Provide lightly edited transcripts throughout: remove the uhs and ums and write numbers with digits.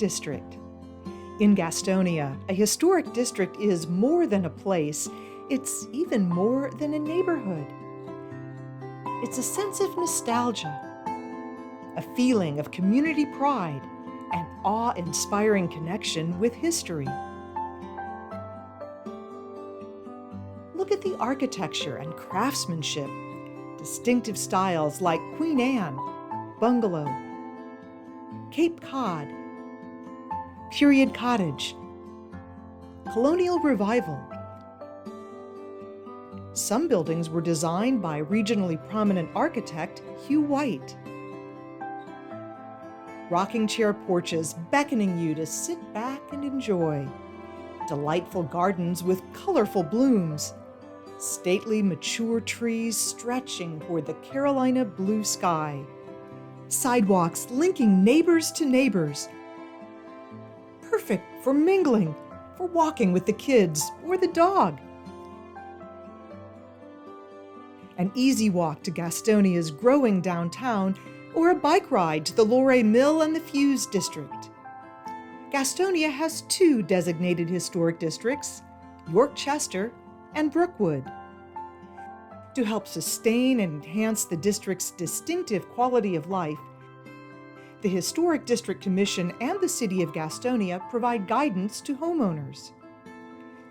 Historic District. In Gastonia, a historic district is more than a place, it's even more than a neighborhood. It's a sense of nostalgia, a feeling of community pride, and awe-inspiring connection with history. Look at the architecture and craftsmanship, distinctive styles like Queen Anne, bungalow, Cape Cod, period cottage, colonial revival. Some buildings were designed by regionally prominent architect Hugh White. Rocking chair porches beckoning you to sit back and enjoy. Delightful gardens with colorful blooms. Stately mature trees stretching toward the Carolina blue sky. Sidewalks linking neighbors to neighbors. Perfect for mingling, for walking with the kids or the dog. An easy walk to Gastonia's growing downtown, or a bike ride to the Lorey Mill and the Fuse District. Gastonia has two designated historic districts, York-Chester and Brookwood. To help sustain and enhance the district's distinctive quality of life, the Historic District Commission and the City of Gastonia provide guidance to homeowners.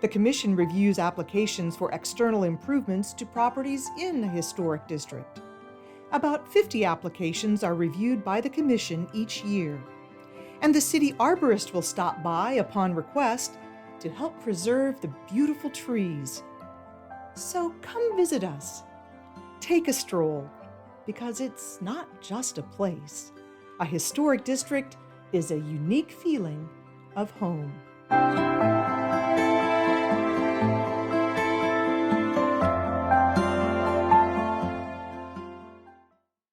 The Commission reviews applications for external improvements to properties in a historic district. About 50 applications are reviewed by the Commission each year, and the city arborist will stop by upon request to help preserve the beautiful trees. So come visit us. Take a stroll, because it's not just a place. A historic district is a unique feeling of home.